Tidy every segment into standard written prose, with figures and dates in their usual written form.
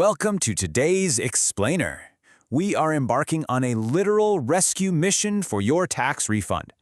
Welcome to today's Explainer. We are embarking on a literal rescue mission for your tax refund.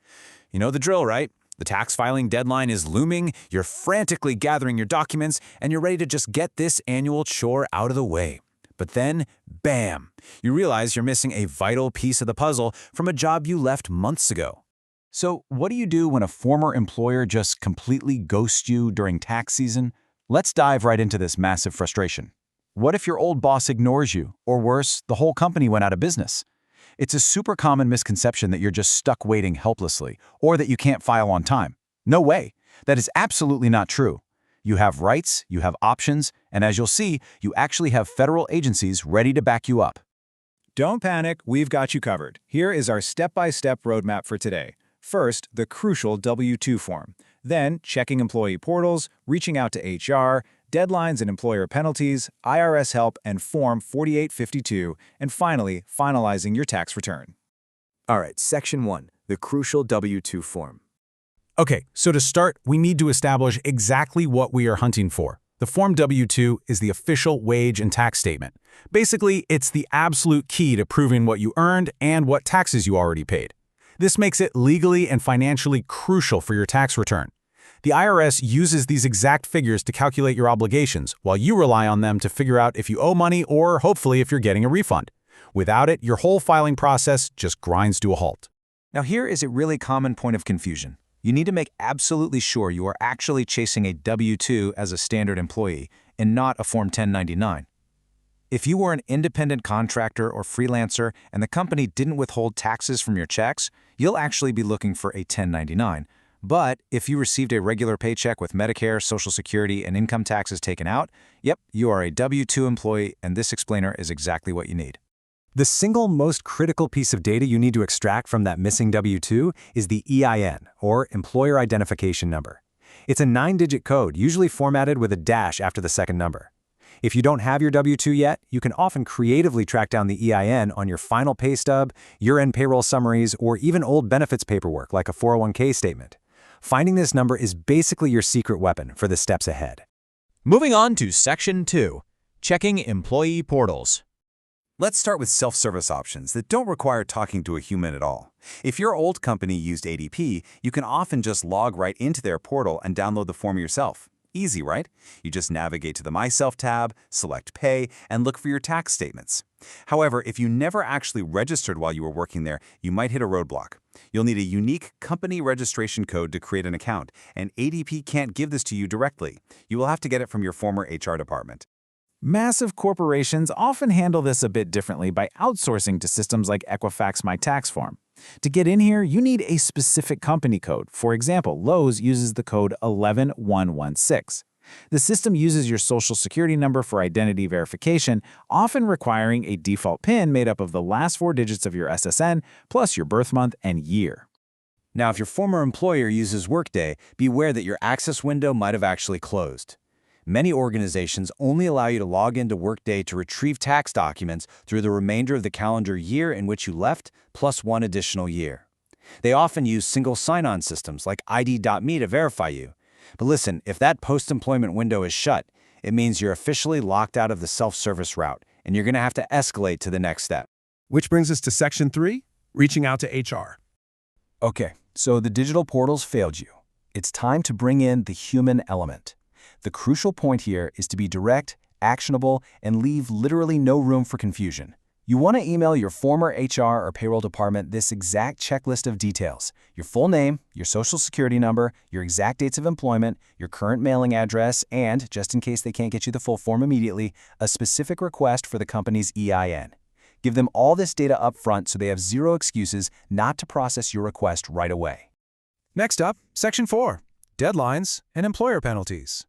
You know the drill, right? The tax filing deadline is looming, you're frantically gathering your documents, and you're ready to just get this annual chore out of the way. But then, bam, you realize you're missing a vital piece of the puzzle from a job you left months ago. So what do you do when a former employer just completely ghosts you during tax season? Let's dive right into this massive frustration. What if your old boss ignores you, or worse, the whole company went out of business? It's a super common misconception that you're just stuck waiting helplessly, or that you can't file on time. No way. That is absolutely not true. You have rights, you have options, and as you'll see, you actually have federal agencies ready to back you up. Don't panic, we've got you covered. Here is our step-by-step roadmap for today. First, the crucial W-2 form. Then, checking employee portals, reaching out to HR, deadlines and employer penalties, IRS help, and Form 4852, and finally, finalizing your tax return. All right, Section 1, the crucial W-2 form. Okay, so to start, we need to establish exactly what we are hunting for. The Form W-2 is the official wage and tax statement. Basically, it's the absolute key to proving what you earned and what taxes you already paid. This makes it legally and financially crucial for your tax return. The IRS uses these exact figures to calculate your obligations, while you rely on them to figure out if you owe money or, hopefully, if you're getting a refund. Without it, your whole filing process just grinds to a halt. Now here is a really common point of confusion. You need to make absolutely sure you are actually chasing a W-2 as a standard employee and not a Form 1099. If you were an independent contractor or freelancer and the company didn't withhold taxes from your checks, you'll actually be looking for a 1099. But if you received a regular paycheck with Medicare, Social Security, and income taxes taken out, yep, you are a W-2 employee, and this explainer is exactly what you need. The single most critical piece of data you need to extract from that missing W-2 is the EIN, or Employer Identification Number. It's a 9-digit code, usually formatted with a dash after the second number. If you don't have your W-2 yet, you can often creatively track down the EIN on your final pay stub, year-end payroll summaries, or even old benefits paperwork like a 401k statement. Finding this number is basically your secret weapon for the steps ahead. Moving on to Section 2, checking employee portals. Let's start with self-service options that don't require talking to a human at all. If your old company used ADP, you can often just log right into their portal and download the form yourself. Easy, right? You just navigate to the Myself tab, select Pay, and look for your tax statements. However, if you never actually registered while you were working there, you might hit a roadblock. You'll need a unique company registration code to create an account, and ADP can't give this to you directly. You will have to get it from your former HR department. Massive corporations often handle this a bit differently by outsourcing to systems like Equifax My Tax Form. To get in here, you need a specific company code. For example, Lowe's uses the code 11116. The system uses your Social Security number for identity verification, often requiring a default PIN made up of the last 4 digits of your SSN plus your birth month and year. Now, if your former employer uses Workday, beware that your access window might have actually closed. Many organizations only allow you to log into Workday to retrieve tax documents through the remainder of the calendar year in which you left, plus 1 additional year. They often use single sign-on systems like ID.me to verify you. But listen, if that post-employment window is shut, it means you're officially locked out of the self-service route, and you're going to have to escalate to the next step. Which brings us to Section 3, reaching out to HR. Okay, so the digital portals failed you. It's time to bring in the human element. The crucial point here is to be direct, actionable, and leave literally no room for confusion. You want to email your former HR or payroll department this exact checklist of details: your full name, your social security number, your exact dates of employment, your current mailing address, and, just in case they can't get you the full form immediately, a specific request for the company's EIN. Give them all this data up front so they have zero excuses not to process your request right away. Next up, Section 4, deadlines and employer penalties.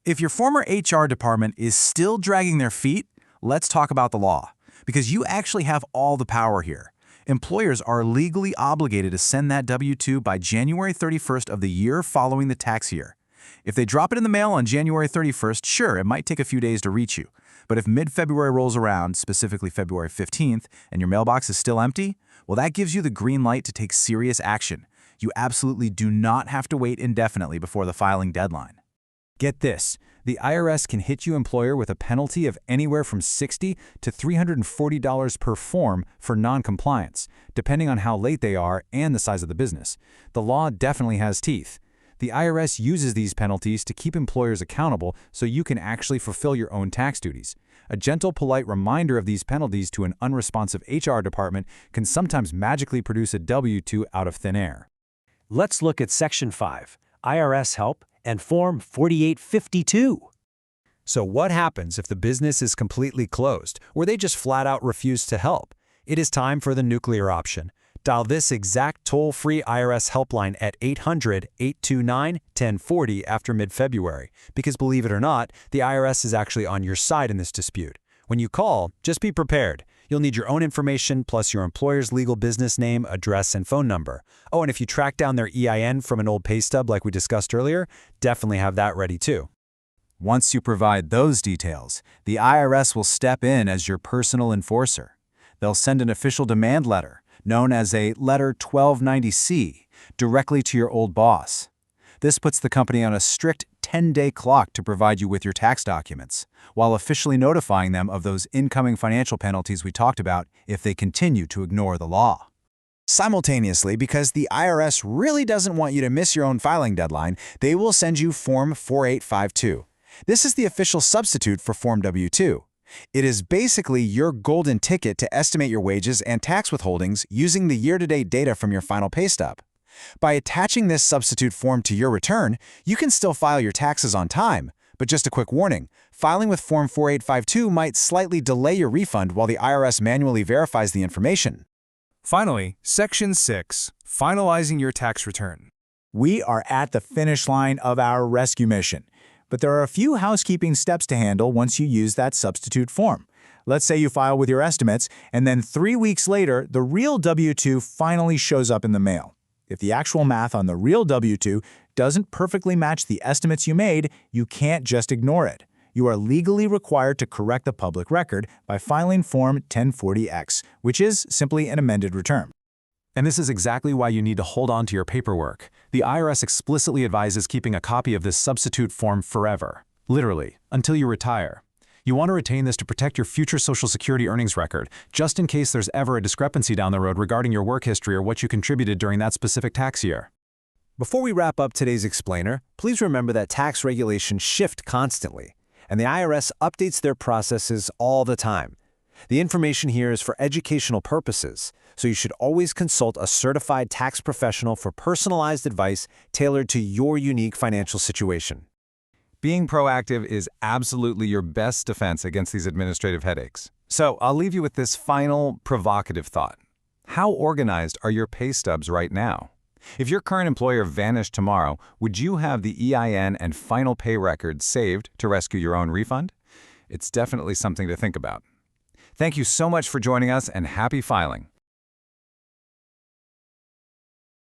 If your former HR department is still dragging their feet, let's talk about the law, because you actually have all the power here. Employers are legally obligated to send that W-2 by January 31st of the year following the tax year. If they drop it in the mail on January 31st, sure, it might take a few days to reach you. But if mid-February rolls around, specifically February 15th, and your mailbox is still empty, well, that gives you the green light to take serious action. You absolutely do not have to wait indefinitely before the filing deadline. Get this, the IRS can hit you employer with a penalty of anywhere from $60 to $340 per form for non-compliance, depending on how late they are and the size of the business. The law definitely has teeth. The IRS uses these penalties to keep employers accountable so you can actually fulfill your own tax duties. A gentle, polite reminder of these penalties to an unresponsive HR department can sometimes magically produce a W-2 out of thin air. Let's look at Section 5, IRS Help, and Form 4852. So what happens if the business is completely closed, or they just flat out refuse to help? It is time for the nuclear option. Dial this exact toll-free IRS helpline at 800-829-1040 after mid-February, because believe it or not, the IRS is actually on your side in this dispute. When you call, just be prepared. You'll need your own information plus your employer's legal business name, address, and phone number. Oh, and if you track down their EIN from an old pay stub like we discussed earlier, definitely have that ready too. Once you provide those details, the IRS will step in as your personal enforcer. They'll send an official demand letter, known as a Letter 1290C, directly to your old boss. This puts the company on a strict 10-day clock to provide you with your tax documents, while officially notifying them of those incoming financial penalties we talked about if they continue to ignore the law. Simultaneously, because the IRS really doesn't want you to miss your own filing deadline, they will send you Form 4852. This is the official substitute for Form W-2. It is basically your golden ticket to estimate your wages and tax withholdings using the year-to-date data from your final pay stub. By attaching this substitute form to your return, you can still file your taxes on time. But just a quick warning, filing with Form 4852 might slightly delay your refund while the IRS manually verifies the information. Finally, Section 6, finalizing your tax return. We are at the finish line of our rescue mission, but there are a few housekeeping steps to handle once you use that substitute form. Let's say you file with your estimates, and then 3 weeks later, the real W-2 finally shows up in the mail. If the actual math on the real W-2 doesn't perfectly match the estimates you made, you can't just ignore it. You are legally required to correct the public record by filing Form 1040X, which is simply an amended return. And this is exactly why you need to hold on to your paperwork. The IRS explicitly advises keeping a copy of this substitute form forever, literally, until you retire. You want to retain this to protect your future Social Security earnings record, just in case there's ever a discrepancy down the road regarding your work history or what you contributed during that specific tax year. Before we wrap up today's explainer, please remember that tax regulations shift constantly, and the IRS updates their processes all the time. The information here is for educational purposes, so you should always consult a certified tax professional for personalized advice tailored to your unique financial situation. Being proactive is absolutely your best defense against these administrative headaches. So I'll leave you with this final provocative thought. How organized are your pay stubs right now? If your current employer vanished tomorrow, would you have the EIN and final pay record saved to rescue your own refund? It's definitely something to think about. Thank you so much for joining us, and happy filing.